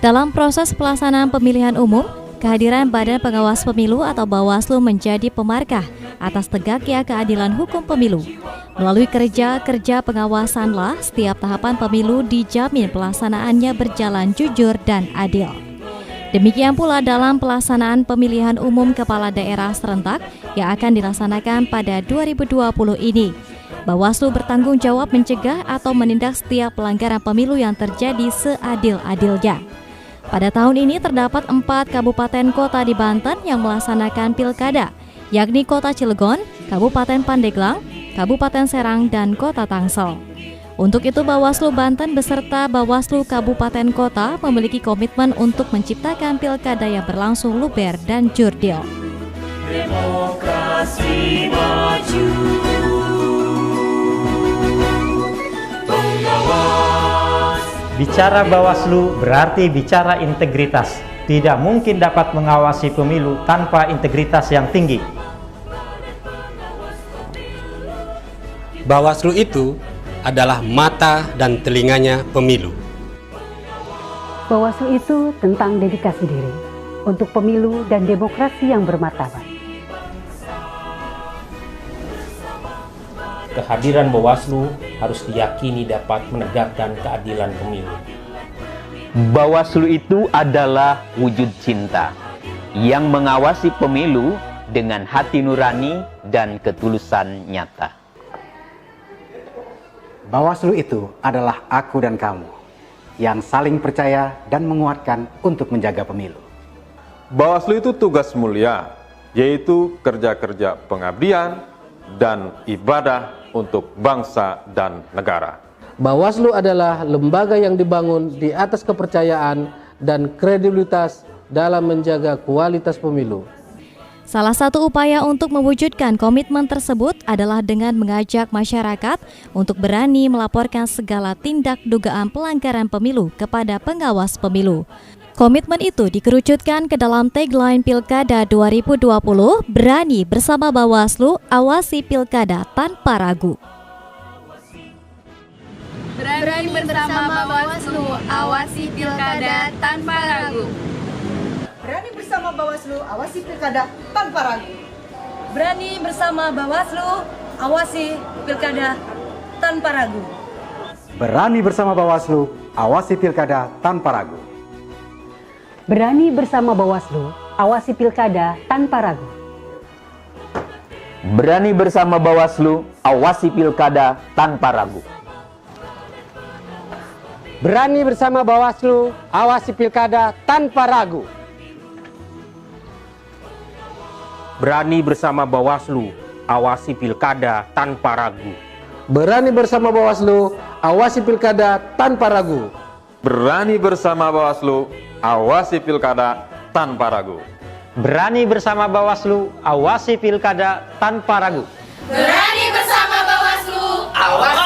Dalam proses pelaksanaan pemilihan umum, kehadiran Badan Pengawas Pemilu atau Bawaslu menjadi pemarkah atas tegaknya keadilan hukum pemilu. Melalui kerja-kerja pengawasanlah setiap tahapan pemilu dijamin pelaksanaannya berjalan jujur dan adil. Demikian pula dalam pelaksanaan pemilihan umum kepala daerah serentak yang akan dilaksanakan pada 2020 ini. Bawaslu bertanggung jawab mencegah atau menindak setiap pelanggaran pemilu yang terjadi seadil-adilnya. Pada tahun ini terdapat 4 kabupaten kota di Banten yang melaksanakan pilkada, yakni Kota Cilegon, Kabupaten Pandeglang, Kabupaten Serang, dan Kota Tangsel. Untuk itu Bawaslu Banten beserta Bawaslu Kabupaten Kota memiliki komitmen untuk menciptakan pilkada yang berlangsung luber dan jurdil. Demokrasi maju. Bicara Bawaslu berarti bicara integritas. Tidak mungkin dapat mengawasi pemilu tanpa integritas yang tinggi. Bawaslu itu adalah mata dan telinganya pemilu. Bawaslu itu tentang dedikasi diri untuk pemilu dan demokrasi yang bermartabat. Kehadiran Bawaslu harus diyakini dapat menegakkan keadilan pemilu. Bawaslu itu adalah wujud cinta yang mengawasi pemilu dengan hati nurani dan ketulusan nyata. Bawaslu itu adalah aku dan kamu yang saling percaya dan menguatkan untuk menjaga pemilu. Bawaslu itu tugas mulia, yaitu kerja-kerja pengabdian dan ibadah untuk bangsa dan negara. Bawaslu adalah lembaga yang dibangun di atas kepercayaan dan kredibilitas dalam menjaga kualitas pemilu. Salah satu upaya untuk mewujudkan komitmen tersebut adalah dengan mengajak masyarakat untuk berani melaporkan segala tindak dugaan pelanggaran pemilu kepada pengawas pemilu. Komitmen itu dikerucutkan ke dalam tagline Pilkada 2020, berani bersama Bawaslu, awasi Pilkada tanpa ragu. Berani bersama Bawaslu, awasi Pilkada tanpa ragu. Berani bersama Bawaslu, awasi Pilkada tanpa ragu. Berani bersama Bawaslu, awasi Pilkada tanpa ragu. Berani bersama Bawaslu, awasi Pilkada tanpa ragu. Berani bersama Bawaslu, awasi Pilkada tanpa ragu. Berani bersama Bawaslu, awasi Pilkada tanpa ragu. Berani bersama Bawaslu, awasi Pilkada tanpa ragu. Berani bersama Bawaslu, awasi Pilkada tanpa ragu. Berani bersama Bawaslu, awasi Pilkada tanpa ragu. Berani bersama Bawaslu, awasi Pilkada tanpa ragu. Berani bersama Bawaslu, awasi Pilkada tanpa ragu. Berani bersama Bawaslu, awasi